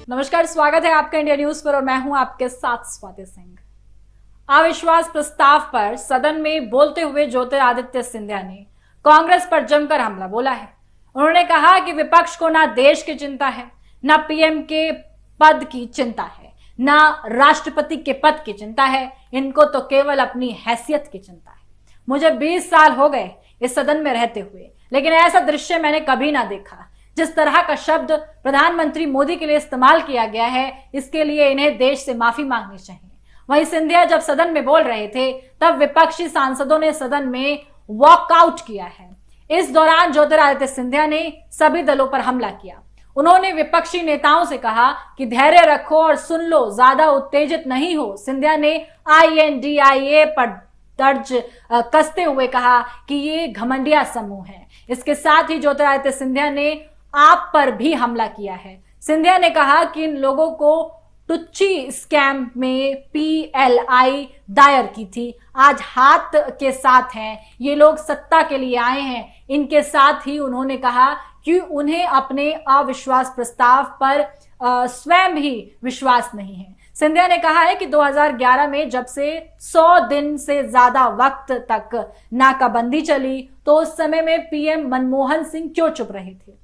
नमस्कार, स्वागत है आपका इंडिया न्यूज पर और मैं हूं आपके साथ स्वाति सिंह। अविश्वास प्रस्ताव पर सदन में बोलते हुए ज्योतिरादित्य सिंधिया ने कांग्रेस पर जमकर हमला बोला है। उन्होंने कहा कि विपक्ष को ना देश की चिंता है, ना पीएम के पद की चिंता है, ना राष्ट्रपति के पद की चिंता है, इनको तो केवल अपनी हैसियत की चिंता है। मुझे 20 साल हो गए इस सदन में रहते हुए, लेकिन ऐसा दृश्य मैंने कभी ना देखा। जिस तरह का शब्द प्रधानमंत्री मोदी के लिए इस्तेमाल किया गया है, इसके लिए इन्हें देश से माफी मांगनी चाहिए। वहीं सिंधिया जब सदन में बोल रहे थे, तब विपक्षी सांसदों ने सदन में वॉकआउट किया है। इस दौरान ज्योतिरादित्य सिंधिया ने सभी दलों पर हमला किया। उन्होंने विपक्षी नेताओं से कहा कि धैर्य रखो और सुन लो, ज्यादा उत्तेजित नहीं हो। सिंधिया ने INDIA पर दर्ज कसते हुए कहा कि ये घमंडिया समूह है। इसके साथ ही ज्योतिरादित्य सिंधिया ने आप पर भी हमला किया है। सिंधिया ने कहा कि इन लोगों को टुच्ची स्कैम में PLI दायर की थी, आज हाथ के साथ हैं। ये लोग सत्ता के लिए आए हैं। इनके साथ ही उन्होंने कहा कि उन्हें अपने अविश्वास प्रस्ताव पर स्वयं ही विश्वास नहीं है। सिंधिया ने कहा है कि 2011 में जब से 100 दिन से ज्यादा वक्त तक नाकाबंदी चली, तो उस समय में PM मनमोहन सिंह क्यों चुप रहे थे।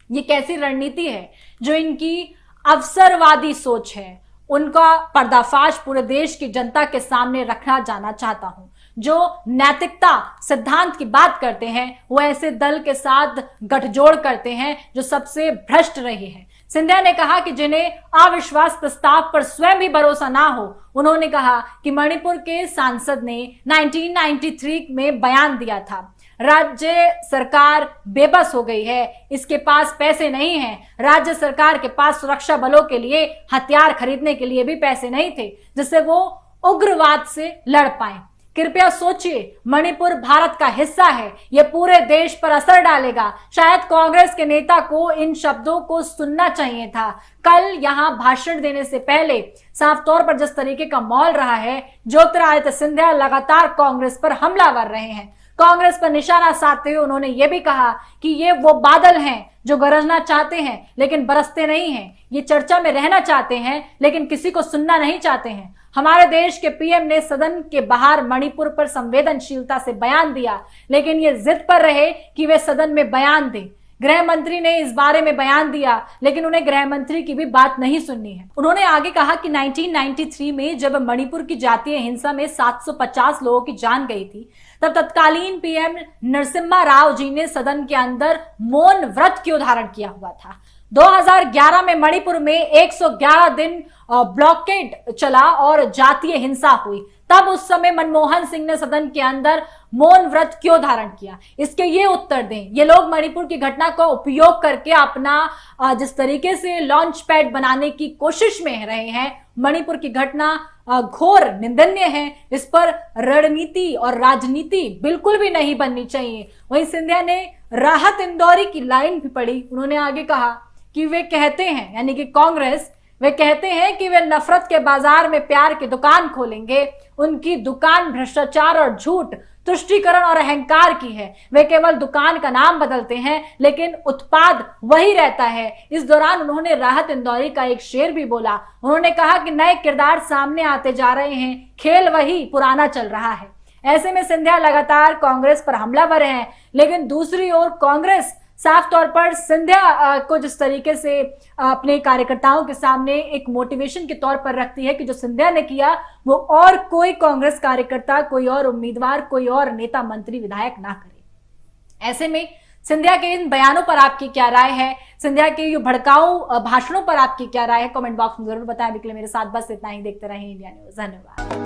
ये कैसी रणनीति है जो इनकी अवसरवादी सोच है, उनका पर्दाफाश पूरे देश की जनता के सामने रखना जाना चाहता हूं। जो नैतिकता सिद्धांत की बात करते हैं, वो ऐसे दल के साथ गठजोड़ करते हैं जो सबसे भ्रष्ट रहे हैं। सिंधिया ने कहा कि जिन्हें अविश्वास प्रस्ताव पर स्वयं भी भरोसा ना हो, उन्होंने कहा कि मणिपुर के सांसद ने 1993 में बयान दिया था, राज्य सरकार बेबस हो गई है, इसके पास पैसे नहीं हैं। राज्य सरकार के पास सुरक्षा बलों के लिए हथियार खरीदने के लिए भी पैसे नहीं थे, जिससे वो उग्रवाद से लड़ पाए। कृपया सोचिए, मणिपुर भारत का हिस्सा है, यह पूरे देश पर असर डालेगा। शायद कांग्रेस के नेता को इन शब्दों को सुनना चाहिए था। कल यहां भाषण देने से पहले साफ तौर पर जिस तरीके का माहौल रहा है, ज्योतिरादित्य सिंधिया लगातार कांग्रेस पर हमलावर रहे हैं। कांग्रेस पर निशाना साधते हुए उन्होंने ये भी कहा कि ये वो बादल हैं जो गरजना चाहते हैं लेकिन बरसते नहीं हैं। ये चर्चा में रहना चाहते हैं लेकिन किसी को सुनना नहीं चाहते हैं। हमारे देश के PM ने सदन के बाहर मणिपुर पर संवेदनशीलता से बयान दिया, लेकिन ये जिद पर रहे कि वे सदन में बयान दें। गृह मंत्री ने इस बारे में बयान दिया, लेकिन उन्हें गृह मंत्री की भी बात नहीं सुननी है। उन्होंने आगे कहा कि 1993 में जब मणिपुर की जातीय हिंसा में 750 लोगों की जान गई थी, तब तत्कालीन PM नरसिम्हा राव जी ने सदन के अंदर मौन व्रत क्यों धारण किया हुआ था। 2011 में मणिपुर में 111 दिन ब्लॉकेड चला और जातीय हिंसा हुई, तब उस समय मनमोहन सिंह ने सदन के अंदर मौन व्रत क्यों धारण किया। इसके ये उत्तर दें। ये लोग मणिपुर की घटना का उपयोग करके अपना जिस तरीके से लॉन्च पैड बनाने की कोशिश में रहे हैं, मणिपुर की घटना घोर निंदनीय है। इस पर रणनीति और राजनीति बिल्कुल भी नहीं बननी चाहिए। वहीं सिंधिया ने राहत इंदौरी की लाइन भी पढ़ी। उन्होंने आगे कहा कि वे कहते हैं, यानी कि कांग्रेस, वे कहते हैं कि वे नफरत के बाजार में प्यार की दुकान खोलेंगे। उनकी दुकान भ्रष्टाचार और झूठ, तुष्टीकरण और अहंकार की है। वे केवल दुकान का नाम बदलते हैं, लेकिन उत्पाद वही रहता है। इस दौरान उन्होंने राहत इंदौरी का एक शेर भी बोला। उन्होंने कहा कि नए किरदार सामने आते जा रहे हैं, खेल वही पुराना चल रहा है। ऐसे में सिंधिया लगातार कांग्रेस पर हमलावर हैं, लेकिन दूसरी ओर कांग्रेस साफ तौर पर सिंधिया को जिस तरीके से अपने कार्यकर्ताओं के सामने एक मोटिवेशन के तौर पर रखती है कि जो सिंधिया ने किया वो और कोई कांग्रेस कार्यकर्ता, कोई और उम्मीदवार, कोई और नेता, मंत्री, विधायक ना करे। ऐसे में सिंधिया के इन बयानों पर आपकी क्या राय है, सिंधिया के ये भड़काऊ भाषणों पर आपकी क्या राय है, कमेंट बॉक्स में जरूर बताएं। अभी के लिए मेरे साथ बस इतना ही। देखते रहें इंडिया न्यूज। धन्यवाद।